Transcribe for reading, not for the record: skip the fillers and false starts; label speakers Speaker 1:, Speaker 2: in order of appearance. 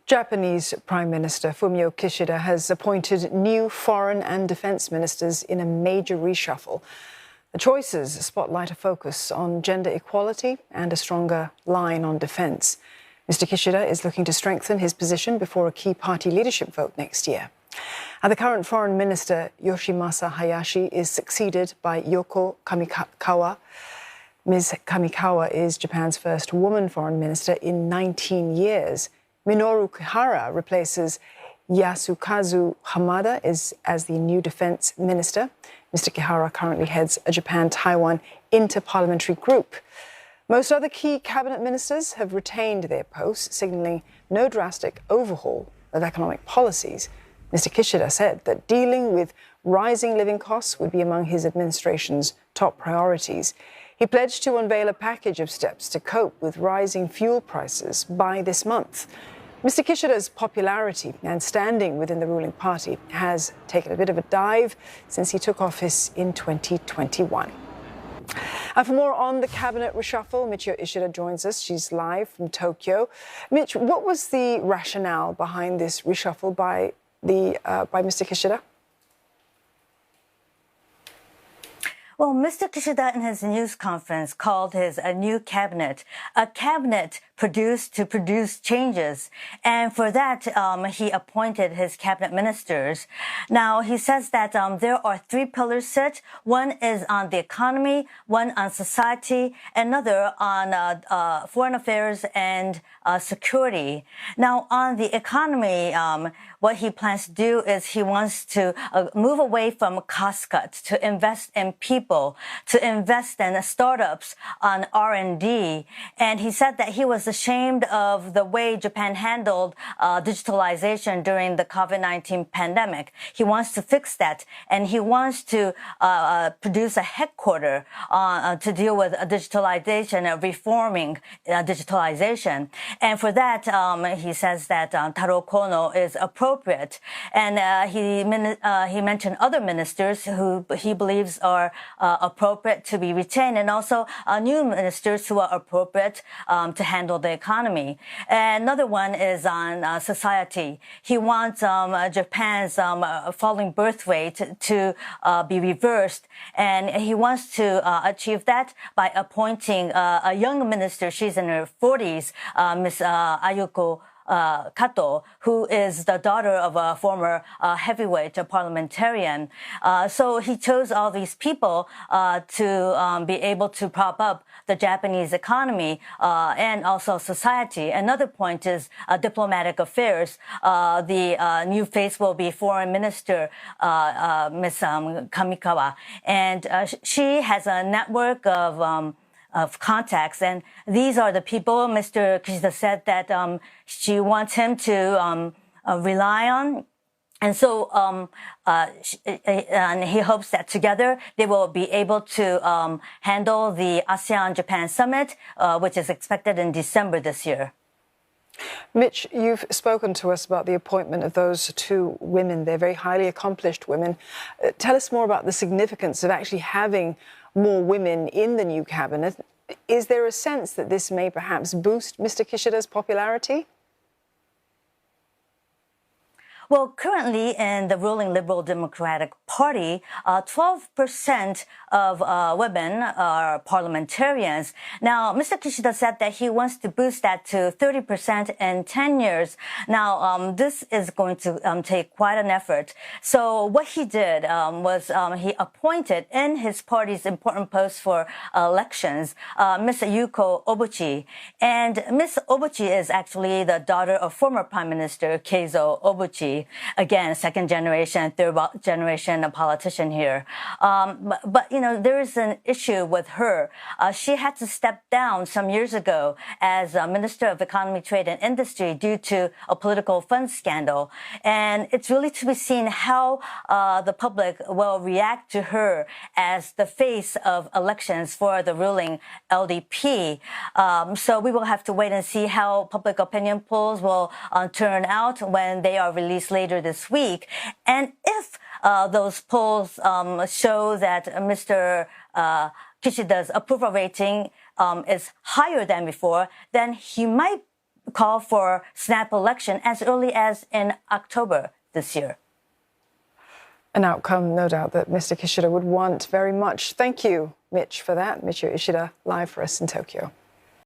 Speaker 1: Japanese Prime Minister Fumio Kishida has appointed new foreign and defense ministers in a major reshuffle. The choices spotlight a focus on gender equality and a stronger line on defense. Mr. Kishida is looking to strengthen his position before a key party leadership vote next year. And the current Foreign Minister, Yoshimasa Hayashi, is succeeded by Yoko Kamikawa. Ms. Kamikawa is Japan's first woman foreign minister in 19 years. Minoru Kihara replaces Yasukazu Hamada as the new defense minister. Mr. Kihara currently heads a Japan-Taiwan interparliamentary group. Most other key cabinet ministers have retained their posts, signalling no drastic overhaul of economic policies. Mr. Kishida said that dealing with rising living costs would be among his administration's top priorities. He pledged to unveil a package of steps to cope with rising fuel prices by this month. Mr. Kishida's popularity and standing within the ruling party has taken a bit of a dive since he took office in 2021. And for more on the cabinet reshuffle, Michio Ishida joins us. She's live from Tokyo. Mitch, what was the rationale behind this reshuffle by Mr. Kishida?
Speaker 2: Well, Mr. Kishida in his news conference called his a new cabinet a cabinet to produce changes. And for that, he appointed his cabinet ministers. Now, he says that there are three pillars set. One is on the economy, one on society, another on foreign affairs and security. Now, on the economy, what he plans to do is he wants to move away from cost cuts, to invest in people, to invest in startups on R&D. And he said that he was ashamed of the way Japan handled digitalization during the COVID-19 pandemic. He wants to fix that, and he wants to produce a headquarter to deal with digitalization and reforming digitalization. And for that, he says that Taro Kono is appropriate. And he mentioned other ministers who he believes are appropriate to be retained, and also new ministers who are appropriate to handle the economy. And another one is on society. He wants Japan's falling birth rate to be reversed, and he wants to achieve that by appointing a young minister. She's in her 40s, Ms. Ayuko Kato, who is the daughter of a former heavyweight parliamentarian. So he chose all these people to be able to prop up the Japanese economy and also society. Another point is diplomatic affairs. The new face will be Foreign Minister Ms. Kamikawa, and she has a network of contacts, and these are the people Mr. Kishida said that she wants him to rely on. And so and he hopes that together they will be able to handle the ASEAN-Japan summit, which is expected in December this year.
Speaker 1: Mitch, you've spoken to us about the appointment of those two women. They're very highly accomplished women. Tell us more about the significance of actually having more women in the new cabinet. Is there a sense that this may perhaps boost Mr. Kishida's popularity?
Speaker 2: Well, currently in the ruling Liberal Democratic Party, 12% of women are parliamentarians. Now, Mr. Kishida said that he wants to boost that to 30% in 10 years. Now, this is going to take quite an effort. So what he did was he appointed in his party's important post for elections, Ms. Yuko Obuchi. And Ms. Obuchi is actually the daughter of former Prime Minister Keizo Obuchi. Again, second generation, third generation politician here. But, you know, there is an issue with her. She had to step down some years ago as Minister of Economy, Trade and Industry due to a political funds scandal. And it's really to be seen how the public will react to her as the face of elections for the ruling LDP. So we will have to wait and see how public opinion polls will turn out when they are released later this week. And if those polls show that Mr. Kishida's approval rating is higher than before, then he might call for snap election as early as in October this year.
Speaker 1: An outcome, no doubt, that Mr. Kishida would want very much. Thank you, Mitch, for that. Michio Ishida, live for us in Tokyo.